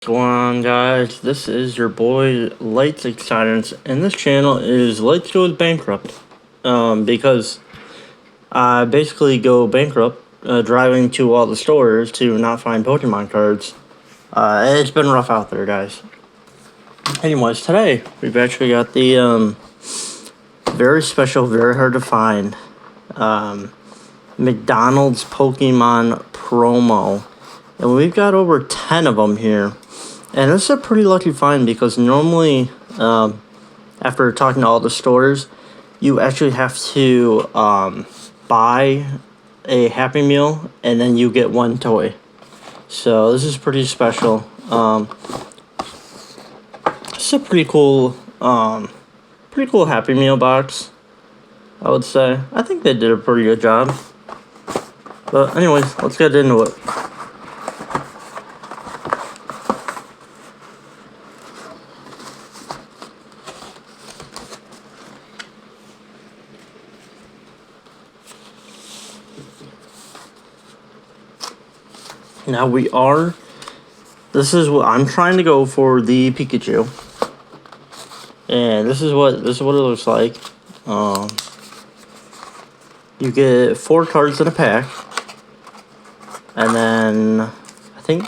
What's going on, guys? This is your boy Lights Excited, and this channel is Lights Goes Bankrupt. Because I basically go bankrupt driving to all the stores to not find Pokemon cards. It's been rough out there, guys. Anyways, today we've actually got the very special, very hard to find McDonald's Pokemon promo, and we've got over 10 of them here. And this is a pretty lucky find because normally, after talking to all the stores, you actually have to buy a Happy Meal and then you get one toy. So this is pretty special. It's a pretty cool Happy Meal box, I would say. I think they did a pretty good job. But anyways, let's get into it. Now this is what I'm trying to go for, the Pikachu. And this is what it looks like. You get 4 cards in a pack. And then I think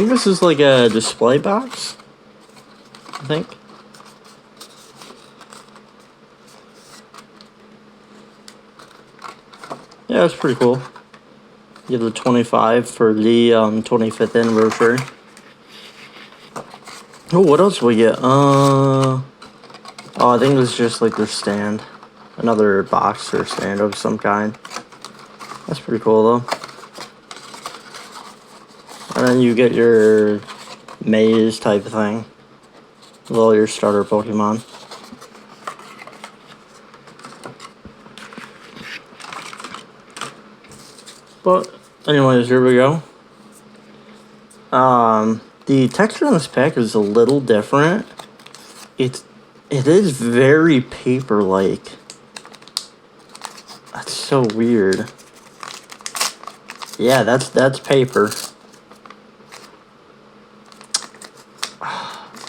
this is like a display box. I think. Yeah, it's pretty cool. You have the 25 for the 25th anniversary. Oh, what else we get? Oh, I think it's just like their stand. Another box or stand of some kind. That's pretty cool, though. And then you get your maze type thing with all your starter Pokemon. But anyways, here we go. The texture on this pack is a little different. It is very paper-like. That's so weird. Yeah, that's paper.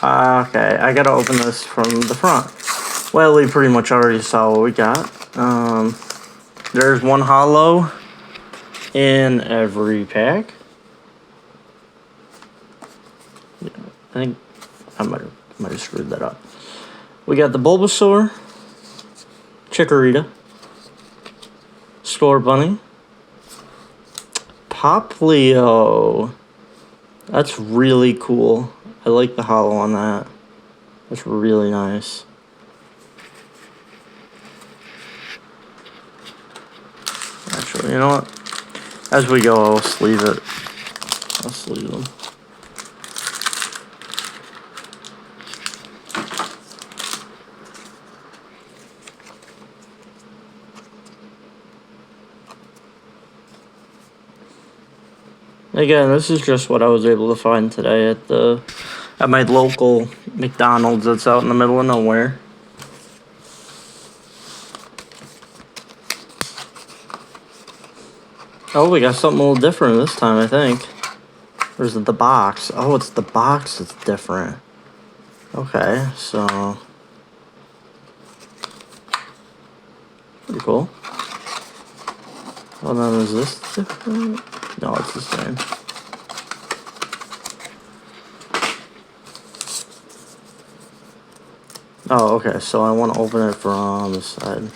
Okay, I gotta open this from the front. Well, we pretty much already saw what we got. There's one holo in every pack. Yeah, I think I might have screwed that up. We got the Bulbasaur, Chikorita, Scorbunny, Poplio. That's really cool. I like the holo on that. That's really nice. Actually, you know what? As we go, I'll sleeve it. I'll sleeve them. Again, this is just what I was able to find today at my local McDonald's that's out in the middle of nowhere. Oh, we got something a little different this time, I think. Or is it the box? Oh, it's the box that's different. Okay, so pretty cool. Well, then is this different? No, it's the same. Oh, okay, so I want to open it from the side.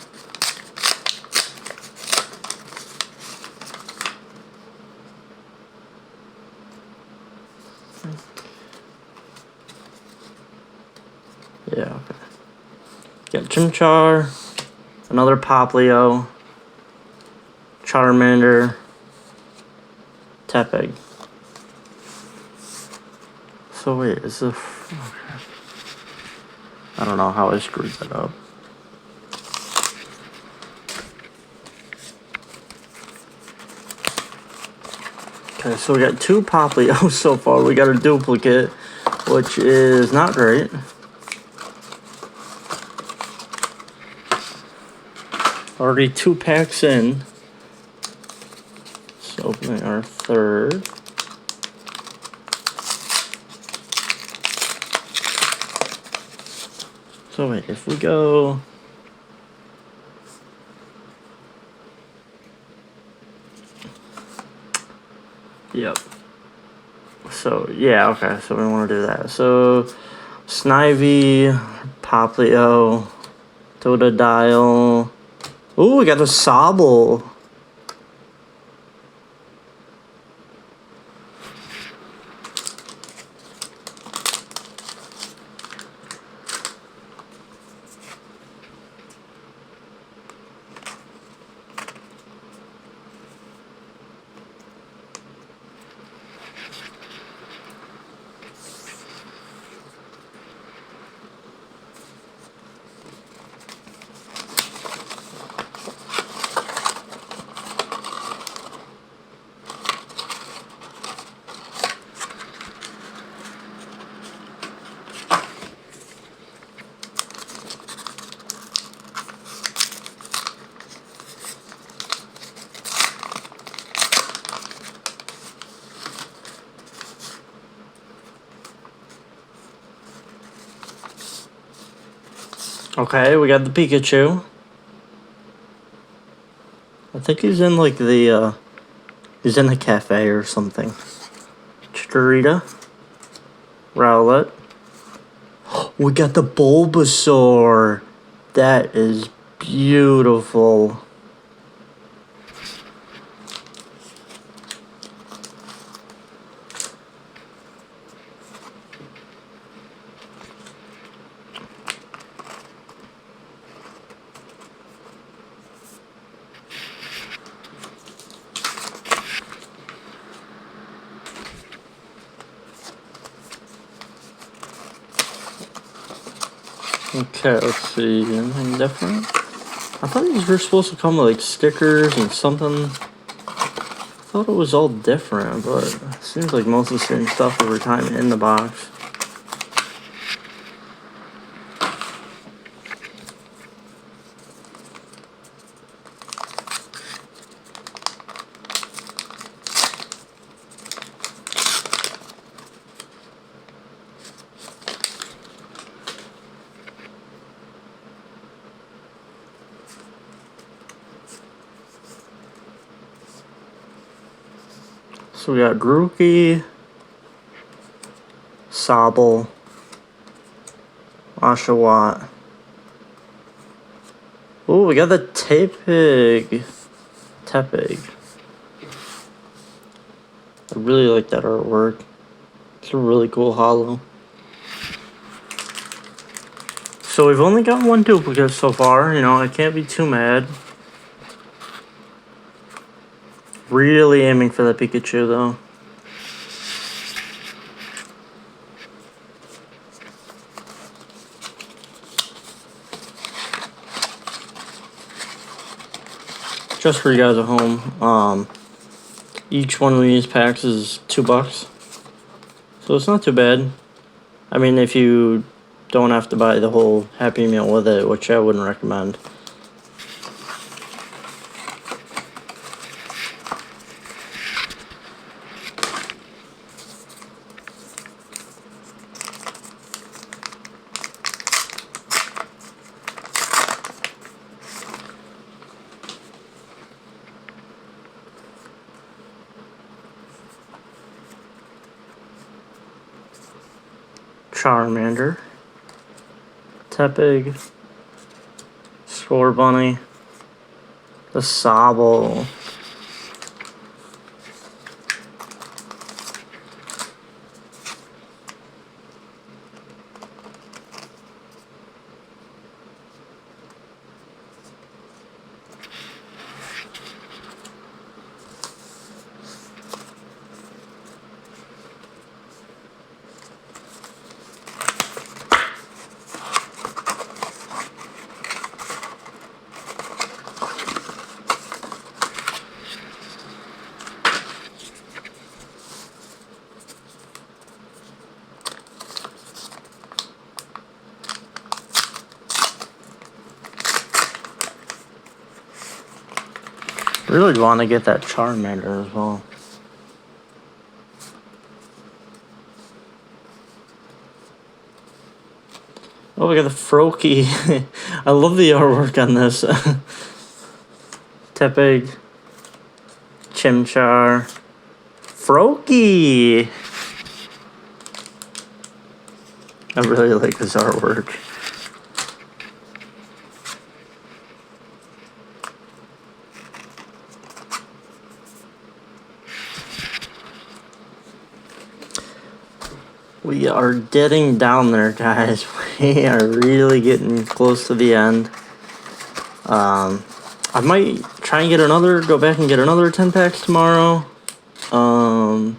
Yeah, okay. Got Chimchar, another Poplio, Charmander, Tepig. So wait, is this... Okay. I don't know how I screwed that up. Okay, so we got 2 Poplios so far. We got a duplicate, which is not great. Already 2 packs in. So opening our third. So wait, if we go... Yep. So, yeah, okay, so we want to do that. So, Snivy, Poplio, Totodile. Ooh, we got the Sobble. Okay, we got the Pikachu. I think he's in like the he's in a cafe or something. Chikorita. Rowlet. We got the Bulbasaur. That is beautiful. Okay, let's see. Anything different? I thought these were supposed to come with like stickers and something. I thought it was all different, but it seems like most of the same stuff every time in the box. So we got Grookey, Sobble, Oshawott. Oh, we got the Tepig. I really like that artwork. It's a really cool holo. So we've only got one duplicate so far. You know, I can't be too mad. Really aiming for the Pikachu, though. Just for you guys at home, each one of these packs is $2. So it's not too bad. I mean, if you don't have to buy the whole Happy Meal with it, which I wouldn't recommend. Charmander, Tepig, Scorbunny, the Sobble. Really want to get that Charmander as well. Oh, we got the Froakie. I love the artwork on this. Tepig, Chimchar, Froakie. I really like this artwork. We are getting down there, guys. We are really getting close to the end. I might try and go back and get another 10 packs tomorrow. I'm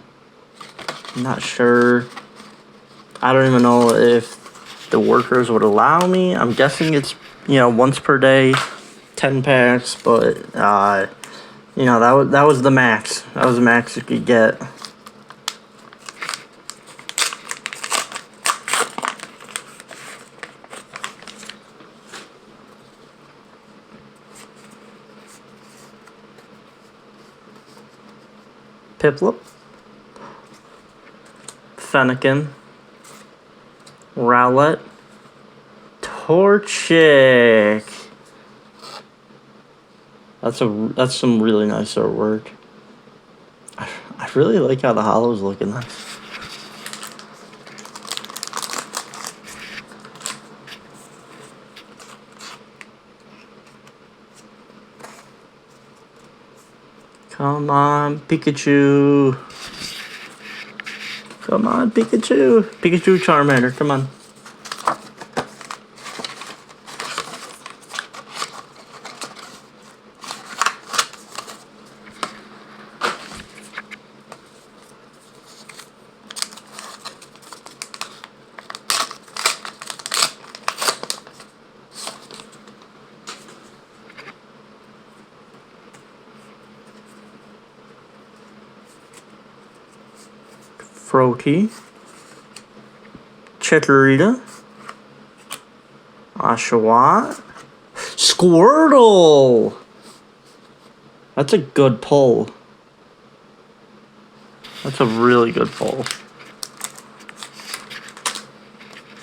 not sure. I don't even know if the workers would allow me. I'm guessing it's, once per day, 10 packs, but, that was the max. That was the max you could get. Piplup, Fennekin, Rowlet, Torchic. That's some really nice artwork. I really like how the hollows look in this. Come on, Pikachu. Come on, Pikachu. Pikachu Charmander, come on. Froakie, Chikorita, Oshawott, Squirtle! That's a good pull. That's a really good pull.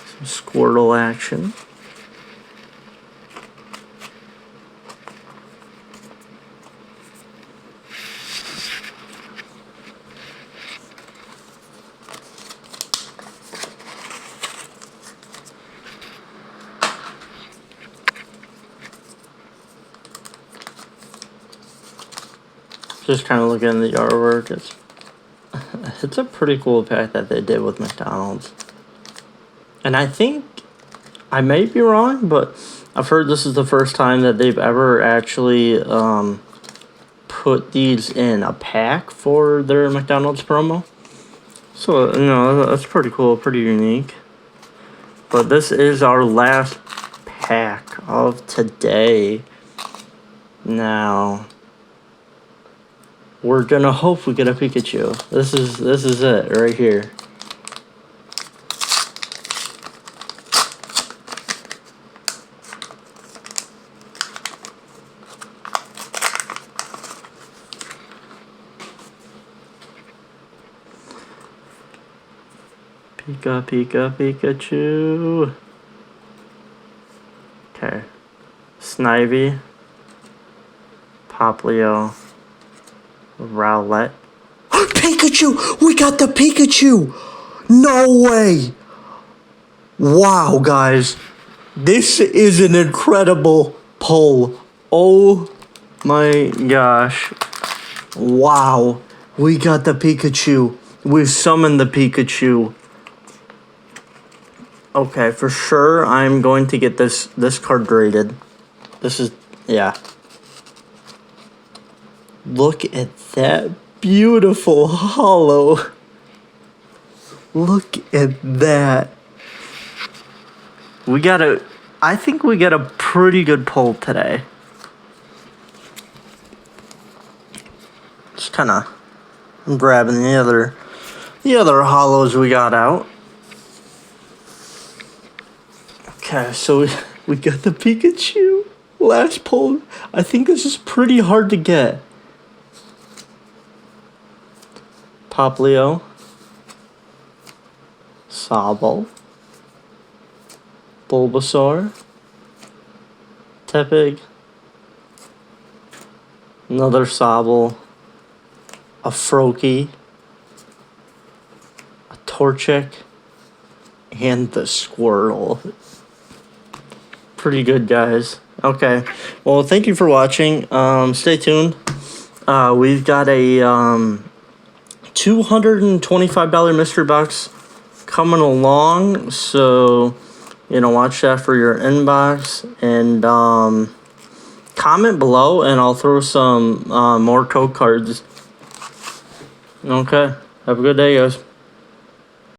Some Squirtle action. Just kind of looking at the artwork. It's a pretty cool pack that they did with McDonald's. And I think, I may be wrong, but I've heard this is the first time that they've ever actually put these in a pack for their McDonald's promo. So, that's pretty cool, pretty unique. But this is our last pack of today. Now, we're gonna hope we get a Pikachu. This is it right here. Pikachu. Okay. Snivy. Poplio. Rowlet. Pikachu! We got the Pikachu! No way! Wow, guys. This is an incredible pull. Oh my gosh. Wow. We got the Pikachu. We summoned the Pikachu. Okay, for sure I'm going to get this card graded. This is, yeah. Look at that beautiful hollow. Look at that. I think we got a pretty good pull today. Just kind of grabbing the other hollows we got out. Okay, so we got the Pikachu. Last pull. I think this is pretty hard to get. Poplio, Sobble, Bulbasaur, Tepig, another Sobble, a Froakie, a Torchic, and the Squirtle. Pretty good, guys. Okay, well, thank you for watching. Stay tuned. We've got a $225 mystery box coming along, so watch that for your inbox, and comment below, and I'll throw some more code cards. Okay, have a good day, guys.